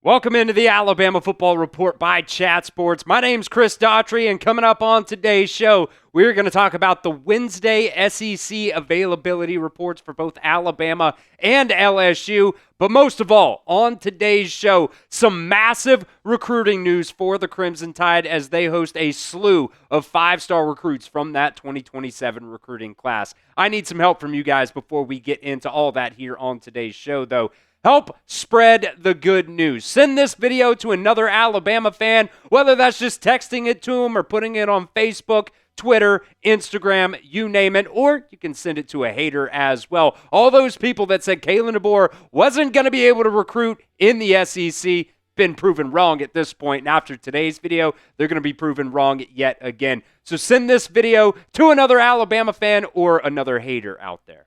Welcome into the Alabama Football Report by Chat Sports. My name's Chris Daughtry, and coming up on today's show, we're going to talk about the Wednesday SEC availability reports for both Alabama and LSU. But most of all, on today's show, some massive recruiting news for the Crimson Tide as they host a slew of five-star recruits from that 2027 recruiting class. I need some help from you guys before we get into all that here on today's show, though. Help spread the good news. Send this video to another Alabama fan, whether that's just texting it to them or putting it on Facebook, Twitter, Instagram, you name it, or you can send it to a hater as well. All those people that said Kalen DeBoer wasn't going to be able to recruit in the SEC been proven wrong at this point, and after today's video, they're going to be proven wrong yet again. So send this video to another Alabama fan or another hater out there.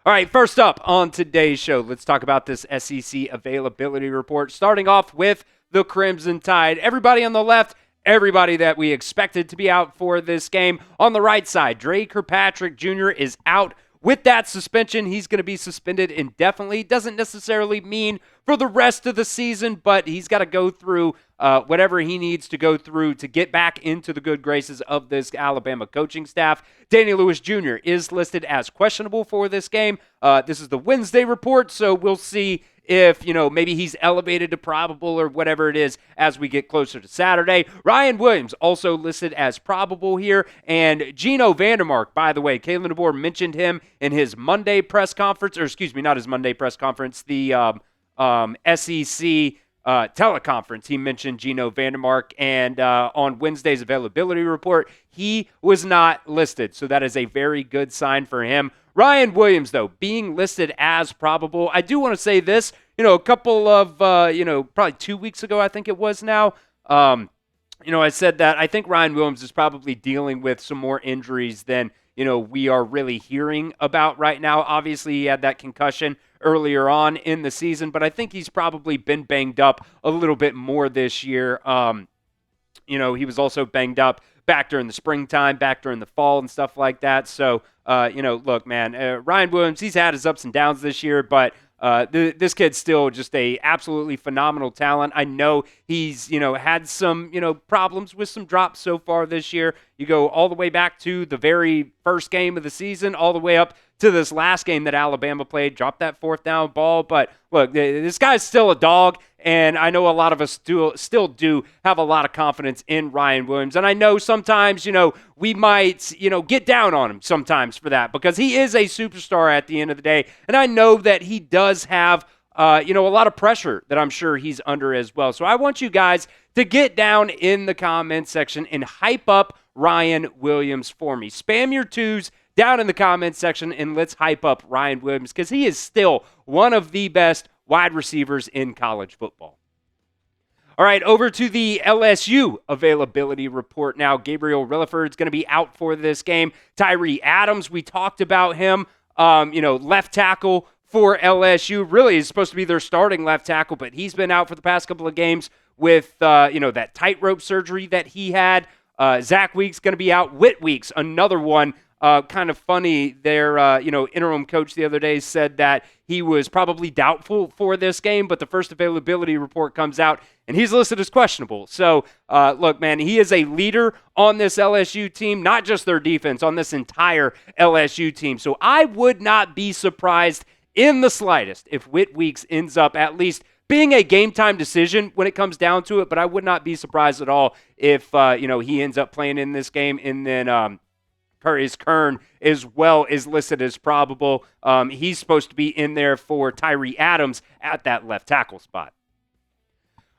All right, first up on today's show, let's talk about this SEC availability report, starting off with the Crimson Tide. Everybody on the left, everybody that we expected to be out for this game. On the right side, Dre Kirkpatrick Jr. is out with that suspension. He's going to be suspended indefinitely. Doesn't necessarily mean for the rest of the season, but he's got to go through whatever he needs to go through to get back into the good graces of this Alabama coaching staff. Danny Lewis Jr. is listed as questionable for this game. This is the Wednesday report, so we'll see if, maybe he's elevated to probable or whatever it is as we get closer to Saturday. Ryan Williams also listed as probable here. And Geno Vandermark, by the way, Kalen DeBoer mentioned him in his Monday press conference, or excuse me, not his Monday press conference, the SEC teleconference. He mentioned Geno Vandermark, and on Wednesday's availability report, he was not listed. So that is a very good sign for him. Ryan Williams, though, being listed as probable. I do want to say this, a couple of, probably 2 weeks ago, I think it was now, I said that I think Ryan Williams is probably dealing with some more injuries than, we are really hearing about right now. Obviously, he had that concussion earlier on in the season, but I think he's probably been banged up a little bit more this year. He was also banged up back during the springtime, back during the fall and stuff like that. So, look, man, Ryan Williams, he's had his ups and downs this year, but this kid's still just a absolutely phenomenal talent. I know he's, had some, problems with some drops so far this year. You go all the way back to the very first game of the season, all the way up to this last game that Alabama played, dropped that fourth down ball. But look, this guy's still a dog, and I know a lot of us still do have a lot of confidence in Ryan Williams. And I know sometimes, we might, get down on him sometimes for that because he is a superstar at the end of the day. And I know that he does have, a lot of pressure that I'm sure he's under as well. So I want you guys to get down in the comment section and hype up Ryan Williams for me. Spam your twos down in the comments section, and let's hype up Ryan Williams because he is still one of the best wide receivers in college football. All right, over to the LSU availability report now. Gabriel Rilliford is going to be out for this game. Tyree Adams, we talked about him, left tackle for LSU. Really is supposed to be their starting left tackle, but he's been out for the past couple of games with, that tightrope surgery that he had. Zach Weeks going to be out. Whit Weeks, another one. Kind of funny, their interim coach the other day said that he was probably doubtful for this game, but the first availability report comes out, and he's listed as questionable. So, look, man, he is a leader on this LSU team, not just their defense, on this entire LSU team. So I would not be surprised in the slightest if Whit Weeks ends up at least being a game-time decision when it comes down to it, but I would not be surprised at all if, he ends up playing in this game, and then Curtis Kern as well is listed as probable. He's supposed to be in there for Tyree Adams at that left tackle spot.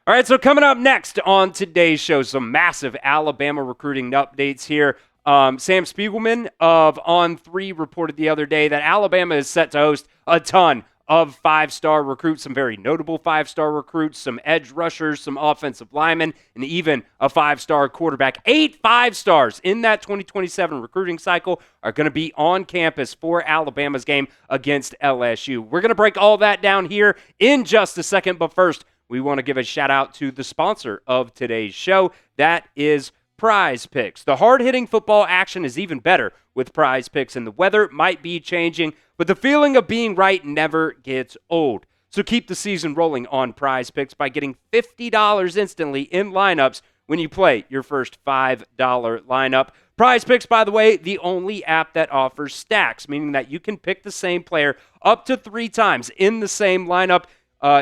All right, so coming up next on today's show, some massive Alabama recruiting updates here. Sam Spiegelman of On3 reported the other day that Alabama is set to host a ton of five-star recruits, some very notable five-star recruits, some edge rushers, some offensive linemen, and even a five-star quarterback. 8 5-stars in that 2027 recruiting cycle are going to be on campus for Alabama's game against LSU. We're going to break all that down here in just a second, but first, we want to give a shout-out to the sponsor of today's show. That is Prize Picks. The hard-hitting football action is even better with Prize Picks, and the weather might be changing, but the feeling of being right never gets old. So keep the season rolling on Prize Picks by getting $50 instantly in lineups when you play your first $5 lineup. Prize Picks, by the way, the only app that offers stacks, meaning that you can pick the same player up to 3 times in the same lineup.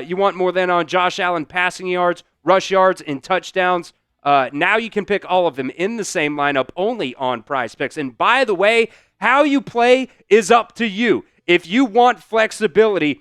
You want more than on Josh Allen passing yards, rush yards, and touchdowns. Now you can pick all of them in the same lineup only on Prize Picks. And by the way, how you play is up to you. If you want flexibility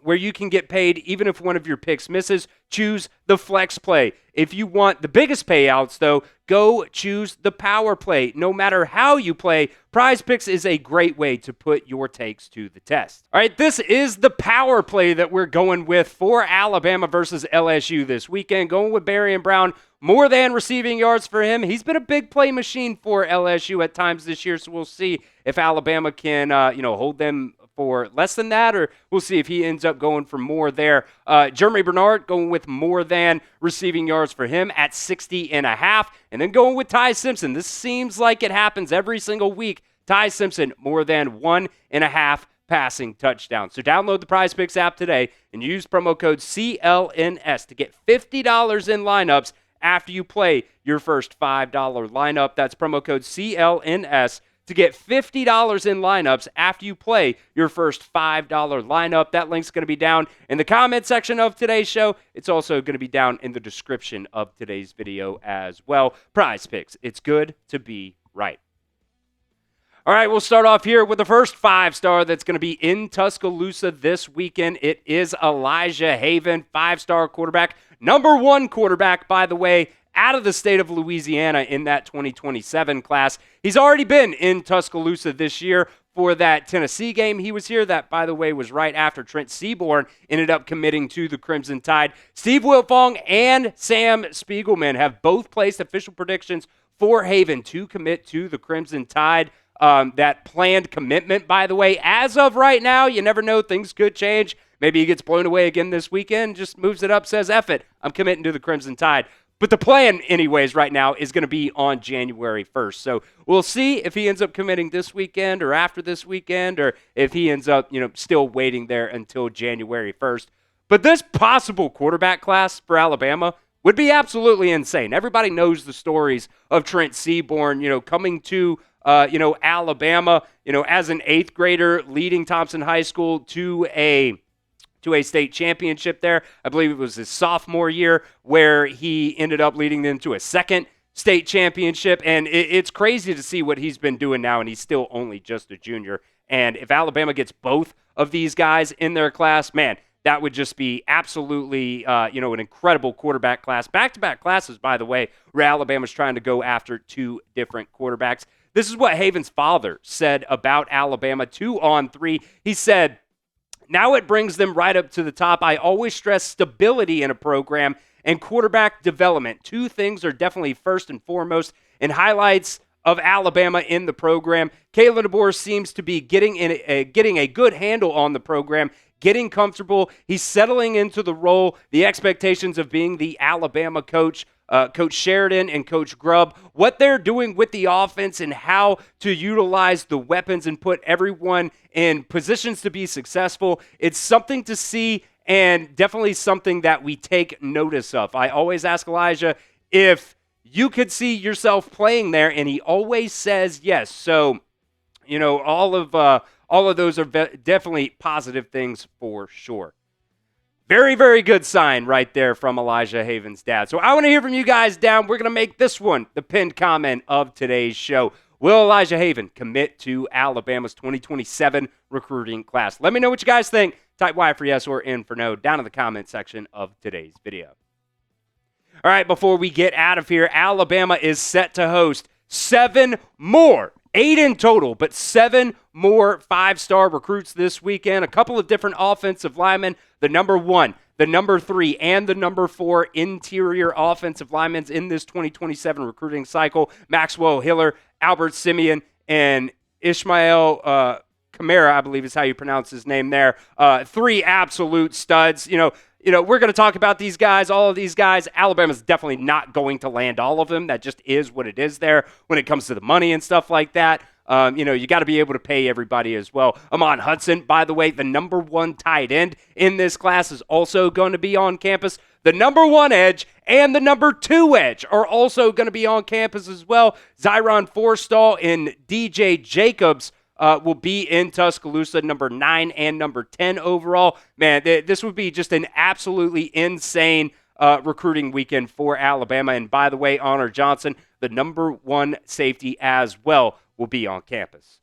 where you can get paid even if one of your picks misses, choose the flex play. If you want the biggest payouts, though, go choose the power play. No matter how you play, Prize Picks is a great way to put your takes to the test. All right, this is the power play that we're going with for Alabama versus LSU this weekend. Going with Barry Brown, more than receiving yards for him. He's been a big play machine for LSU at times this year, so we'll see if Alabama can hold them for less than that, or we'll see if he ends up going for more there. Jeremy Bernard going with more than receiving yards for him at 60.5, and then going with Ty Simpson. This seems like it happens every single week. Ty Simpson, more than 1.5 passing touchdowns. So download the Prize Picks app today and use promo code CLNS to get $50 in lineups after you play your first $5 lineup. That's promo code CLNS to get $50 in lineups after you play your first $5 lineup. That link's going to be down in the comment section of today's show. It's also going to be down in the description of today's video as well. Prize Picks. It's good to be right. All right, we'll start off here with the first 5-star that's going to be in Tuscaloosa this weekend. It is Elijah Haven, 5-star quarterback. Number 1 quarterback, by the way, out of the state of Louisiana in that 2027 class. He's already been in Tuscaloosa this year for that Tennessee game. He was here. That, by the way, was right after Trent Seaborn ended up committing to the Crimson Tide. Steve Wiltfong and Sam Spiegelman have both placed official predictions for Haven to commit to the Crimson Tide. That planned commitment, by the way, as of right now, you never know, things could change. Maybe he gets blown away again this weekend, just moves it up, says, F it, I'm committing to the Crimson Tide. But the plan, anyways, right now is going to be on January 1st. So we'll see if he ends up committing this weekend or after this weekend, or if he ends up, still waiting there until January 1st. But this possible quarterback class for Alabama would be absolutely insane. Everybody knows the stories of Trent Seaborn, coming to Alabama, as an 8th grader, leading Thompson High School to a state championship there. I believe it was his sophomore year where he ended up leading them to a 2nd state championship. And it's crazy to see what he's been doing now, and he's still only just a junior. And if Alabama gets both of these guys in their class, man, that would just be absolutely, an incredible quarterback class. Back-to-back classes, by the way, where Alabama's trying to go after 2 different quarterbacks. This is what Haven's father said about Alabama 2-on-3. He said, now it brings them right up to the top. I always stress stability in a program and quarterback development. 2 things are definitely first and foremost, and highlights of Alabama in the program. Kalen DeBoer seems to be getting a good handle on the program, getting comfortable. He's settling into the role, the expectations of being the Alabama coach. Coach Sheridan and Coach Grubbs, what they're doing with the offense and how to utilize the weapons and put everyone in positions to be successful. It's something to see, and definitely something that we take notice of. I always ask Elijah if you could see yourself playing there, and he always says yes. So, all of those are definitely positive things for sure. Very, very good sign right there from Elijah Haven's dad. So I want to hear from you guys down. We're going to make this one the pinned comment of today's show. Will Elijah Haven commit to Alabama's 2027 recruiting class? Let me know what you guys think. Type Y for yes or N for no down in the comment section of today's video. All right, before we get out of here, Alabama is set to host 7 more, 8 in total, but 7 more 5-star recruits this weekend. A couple of different offensive linemen, the number 1, the number 3, and the number 4 interior offensive linemen in this 2027 recruiting cycle. Maxwell Hiller, Albert Simien, and Ismael Camara, I believe is how you pronounce his name there. 3 absolute studs. We're going to talk about these guys, all of these guys. Alabama's definitely not going to land all of them. That just is what it is there when it comes to the money and stuff like that. You got to be able to pay everybody as well. Ahmad Hudson, by the way, the number 1 tight end in this class, is also going to be on campus. The number 1 edge and the number 2 edge are also going to be on campus as well. Zyron Forstall and DJ Jacobs will be in Tuscaloosa, number 9 and number 10 overall. Man, this would be just an absolutely insane recruiting weekend for Alabama. And by the way, Honor Johnson, the number 1 safety as well, will be on campus.